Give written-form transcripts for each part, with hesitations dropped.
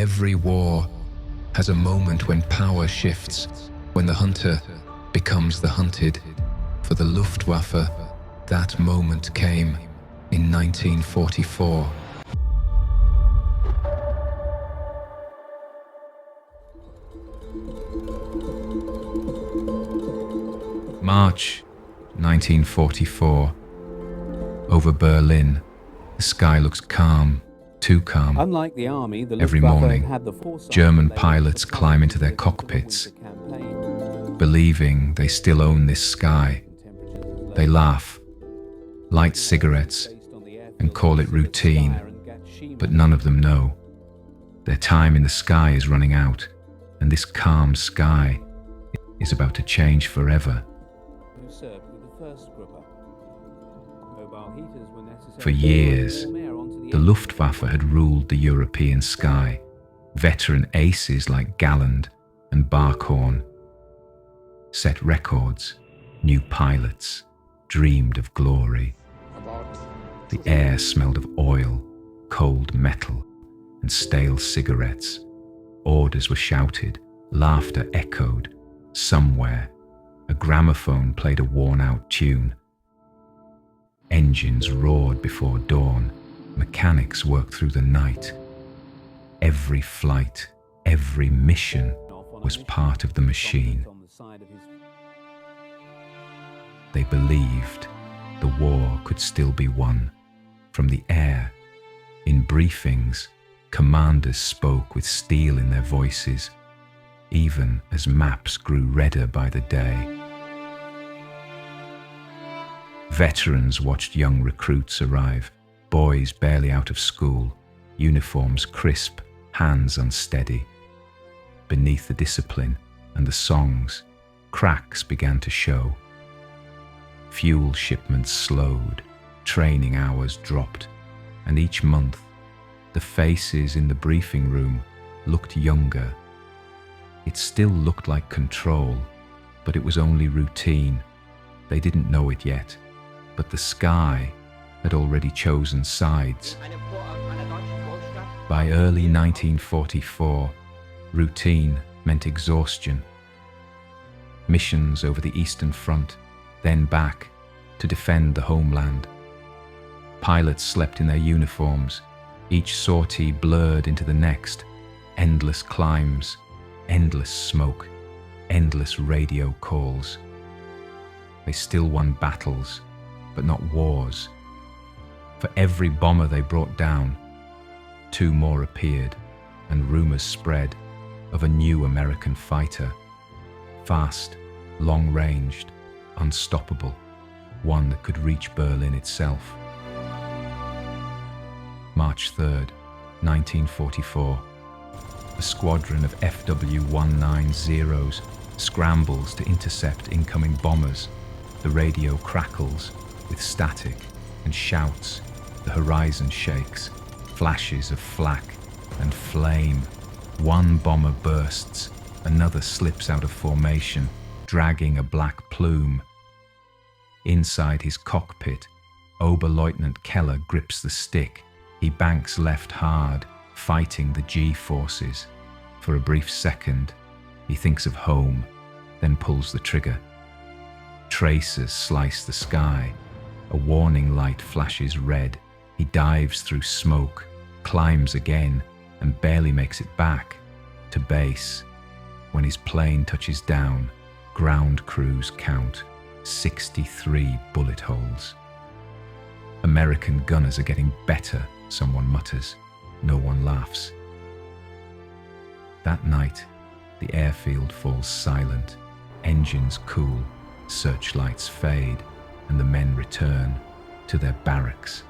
Every war has a moment when power shifts, when the hunter becomes the hunted. For the Luftwaffe, that moment came in 1944. March 1944. Over Berlin, the sky looks calm, too calm. Unlike the army, the Every Luftwaffe morning, had the foresight German to lay pilots the climb into their foundation cockpits, to avoid the campaign. believing they still own this sky. They laugh, light cigarettes, and call it routine, but none of them know. Their time in the sky is running out, and this calm sky is about to change forever. For years, the Luftwaffe had ruled the European sky. Veteran aces like Galland and Barkhorn set records. New pilots dreamed of glory. The air smelled of oil, cold metal, and stale cigarettes. Orders were shouted, laughter echoed. Somewhere, a gramophone played a worn-out tune. Engines roared before dawn. Mechanics worked through the night. Every flight, every mission was part of the machine. They believed the war could still be won. From the air, in briefings, commanders spoke with steel in their voices, even as maps grew redder by the day. Veterans watched young recruits arrive, boys barely out of school, uniforms crisp, hands unsteady. Beneath the discipline and the songs, cracks began to show. Fuel shipments slowed, training hours dropped, and each month, the faces in the briefing room looked younger. It still looked like control, but it was only routine. They didn't know it yet, but the sky had already chosen sides. By early 1944, routine meant exhaustion. Missions over the Eastern Front, then back to defend the homeland. Pilots slept in their uniforms, each sortie blurred into the next. Endless climbs, endless smoke, endless radio calls. They still won battles, but not wars. For every bomber they brought down, 2 more appeared, and rumors spread of a new American fighter. Fast, long-ranged, unstoppable, one that could reach Berlin itself. March 3rd, 1944. A squadron of FW-190s scrambles to intercept incoming bombers. The radio crackles with static and shouts. The horizon shakes, flashes of flak and flame. One bomber bursts, another slips out of formation, dragging a black plume. Inside his cockpit, Oberleutnant Keller grips the stick. He banks left hard, fighting the G-forces. For a brief second, he thinks of home, then pulls the trigger. Tracers slice the sky. A warning light flashes red. He dives through smoke, climbs again, and barely makes it back to base. When his plane touches down, ground crews count 63 bullet holes. American gunners are getting better, someone mutters. No one laughs. That night, the airfield falls silent. Engines cool, searchlights fade, and the men return to their barracks.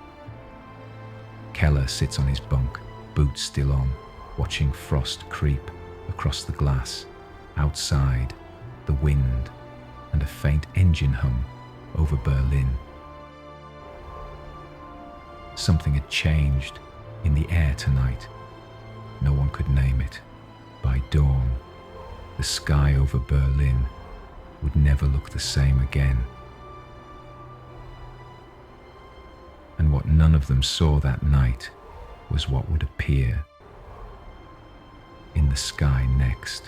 Keller sits on his bunk, boots still on, watching frost creep across the glass. Outside, the wind and a faint engine hum over Berlin. Something had changed in the air tonight. No one could name it. By dawn, the sky over Berlin would never look the same again. And what none of them saw that night was what would appear. sky next.